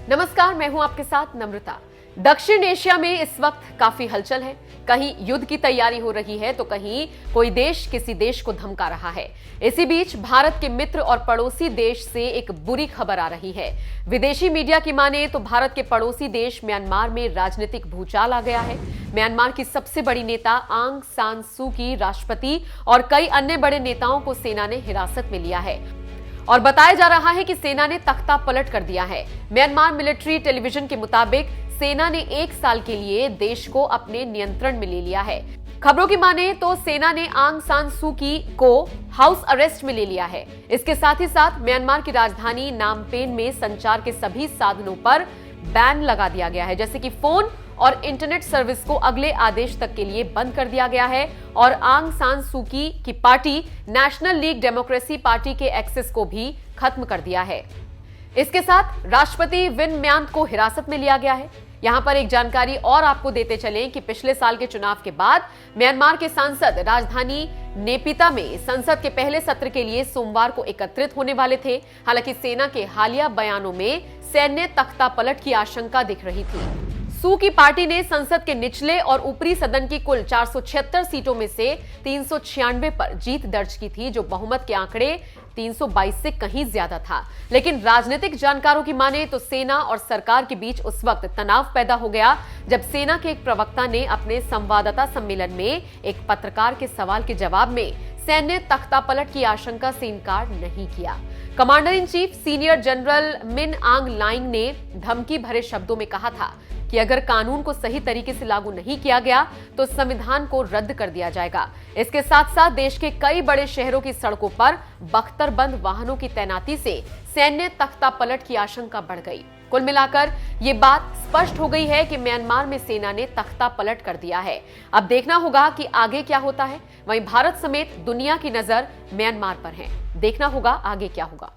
नमस्कार, मैं हूं आपके साथ नम्रता। दक्षिण एशिया में इस वक्त काफी हलचल है। कहीं युद्ध की तैयारी हो रही है तो कहीं कोई देश किसी देश को धमका रहा है। इसी बीच भारत के मित्र और पड़ोसी देश से एक बुरी खबर आ रही है। विदेशी मीडिया की माने तो भारत के पड़ोसी देश म्यांमार में राजनीतिक भूचाल आ गया है। म्यांमार की सबसे बड़ी नेता आंग सान सू की, राष्ट्रपति और कई अन्य बड़े नेताओं को सेना ने हिरासत में लिया है और बताया जा रहा है कि सेना ने तख्ता पलट कर दिया है। म्यांमार मिलिट्री टेलीविजन के मुताबिक सेना ने 1 साल के लिए देश को अपने नियंत्रण में ले लिया है। खबरों की माने तो सेना ने आंग सान सू की को हाउस अरेस्ट में ले लिया है। इसके साथ ही साथ म्यांमार की राजधानी नामपेन में संचार के सभी साधनों पर बैन लगा दिया गया है, जैसे कि फोन और इंटरनेट सर्विस को अगले आदेश तक के लिए बंद कर दिया गया है और आंग सान सू की party national league democracy party के एक्सेस को भी खत्म कर दिया है। इसके साथ राष्ट्रपति विन म्यांत को हिरासत में लिया गया है। यहां पर एक जानकारी और आपको देते चलें कि पिछले साल के चुनाव के बाद म्यांमार के सांसद राजधानी नेपिता में संसद के पहले सत्र के लिए सोमवार को एकत्रित होने वाले थे। हालांकि सेना के हालिया बयानों में सैन्य तख्ता पलट की आशंका दिख रही थी। सू की पार्टी ने संसद के निचले और ऊपरी सदन की कुल 476 सीटों में से 396 पर जीत दर्ज की थी, जो बहुमत के आंकड़े 322 से कहीं ज्यादा था। लेकिन राजनीतिक जानकारों की माने तो सेना और सरकार के बीच उस वक्त तनाव पैदा हो गया जब सेना के एक प्रवक्ता ने अपने संवाददाता सम्मेलन में एक पत्रकार के सवाल के जवाब में सैन्य तख्ता पलट की आशंका से इनकार नहीं किया। Commander in chief senior general Min आंग लाइंग ने धमकी भरे शब्दों में कहा था कि अगर कानून को सही तरीके से लागू नहीं किया गया तो संविधान को रद्द कर दिया जाएगा। इसके साथ साथ देश के कई बड़े शहरों की सड़कों पर बख्तरबंद वाहनों की तैनाती से सैन्य तख्ता पलट की आशंका बढ़ गई। कुल मिलाकर ये बात स्पष्ट हो गई है कि म्यांमार में सेना ने तख्ता पलट कर दिया है। अब देखना होगा कि आगे क्या होता है। वहीं भारत समेत दुनिया की नजर म्यांमार पर है। देखना होगा आगे क्या होगा।